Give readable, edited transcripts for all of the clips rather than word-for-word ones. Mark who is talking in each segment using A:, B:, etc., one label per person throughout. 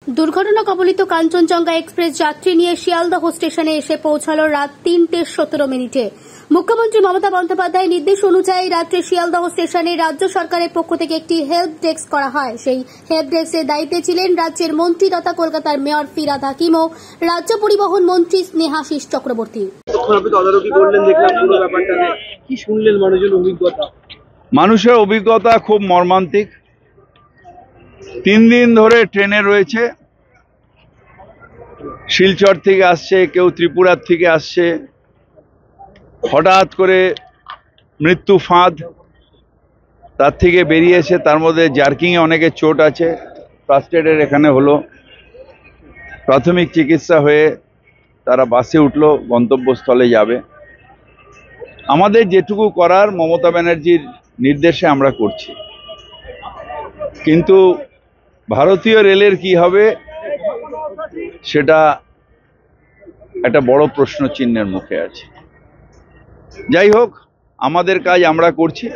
A: দুর্ঘটনা কবলিত কাঞ্চনজঙ্ঘা এক্সপ্রেস যাত্রী নিয়ে শিয়ালদহ স্টেশনে এসে পৌঁছালো রাত 3:17 মুখ্যমন্ত্রী মমতা বন্দ্যোপাধ্যায়ের নির্দেশ অনুযায়ী রাত্রে শিয়ালদহ স্টেশনে রাজ্য সরকারের পক্ষ থেকে একটি হেল্প ডেস্ক করা হয়। সেই হেল্প ডেস্কের দায়িত্বে ছিলেন রাজ্যের মন্ত্রী তথা কলকাতার মেয়র ফিরহাদ হাকিম ও রাজ্য পরিবহন মন্ত্রী স্নেহাশিস চক্রবর্তী।
B: মানুষের অভিজ্ঞতা খুব মর্মান্তিক। 3 দিন ধরে ট্রেনে রয়েছে, শিলচর থেকে আসছে, কেউ ত্রিপুরার থেকে আসছে। হঠাৎ করে মৃত্যু ফাঁদ, তার থেকে বেরিয়েছে। তার মধ্যে জার্কিংয়ে অনেকের চোট আছে, ফার্স্ট এডের এখানে হলো। প্রাথমিক চিকিৎসা হয়ে তারা বাসে উঠলো, গন্তব্যস্থলে যাবে। আমাদের যেটুকু করার মমতা ব্যানার্জির নির্দেশে আমরা করছি, কিন্তু ভারতীয় রেলের কি হবে সেটা একটা বড় প্রশ্ন চিহ্নের মুখে আছে। যাই হোক, আমাদের কাজ আমরা করছি।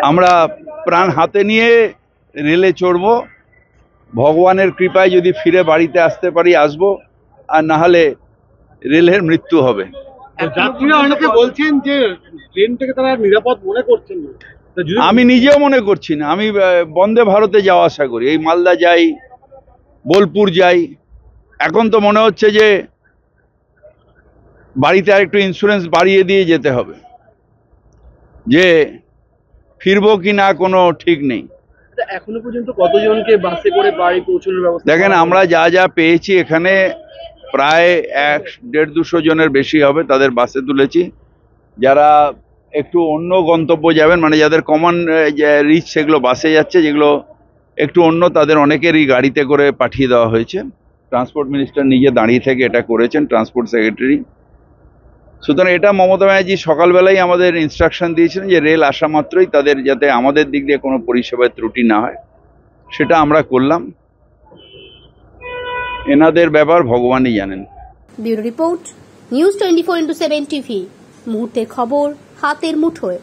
B: আমরা প্রাণ হাতে নিয়ে রেলে চড়ব। ভগবানের কৃপায় যদি ফিরে বাড়িতে আসতে পারি আসবো, আর না হলে রেলের মৃত্যু হবে।
C: যাত্রীরা অনেকে বলছেন যে ট্রেনটাকে তারা নিরাপদ মনে করছেন না।
B: আমি নিজেও মনে করছি না। আমি বন্দে ভারতে যাওয়া আসা করি, এই মালদা যাই, বোলপুর যাই। এখন তো মনে হচ্ছে যে বাড়িতে আর একটু ইন্স্যুরেন্স বাড়িয়ে দিয়ে যেতে হবে, যে ফিরবো কি না কোনো ঠিক নেই।
C: এখনো পর্যন্ত কতজনকে বাসে করে বাড়ি পৌঁছানোর ব্যবস্থা?
B: দেখেন, আমরা যা যা পেয়েছি এখানে প্রায় 100-150 জনের বেশি হবে, তাদের বাসে তুলেছি। যারা একটু অন্য গন্তব্য যাবেন, মানে যাদের কমন রিচ, সেগুলো বাসে যাচ্ছে। যেগুলো একটু অন্য, তাদের অনেকেরই গাড়িতে করে পাঠিয়ে দেওয়া হয়েছে। ট্রান্সপোর্ট মিনিস্টার নিজে দাঁড়িয়ে থেকে এটা করেছেন, ট্রান্সপোর্ট সেক্রেটারি। সুতরাং এটা মমতা ব্যানার্জি সকালবেলাই আমাদের ইনস্ট্রাকশন দিয়েছিলেন যে রেল আসা মাত্রই তাদের যাতে আমাদের দিক দিয়ে কোনো পরিষেবার ত্রুটি না হয়, সেটা আমরা করলাম। এনাদের ব্যাপার ভগবানই জানেন।
A: Bureau report, news 24x7 TV. মুহূর্তের খবর হাতের মুঠোয়।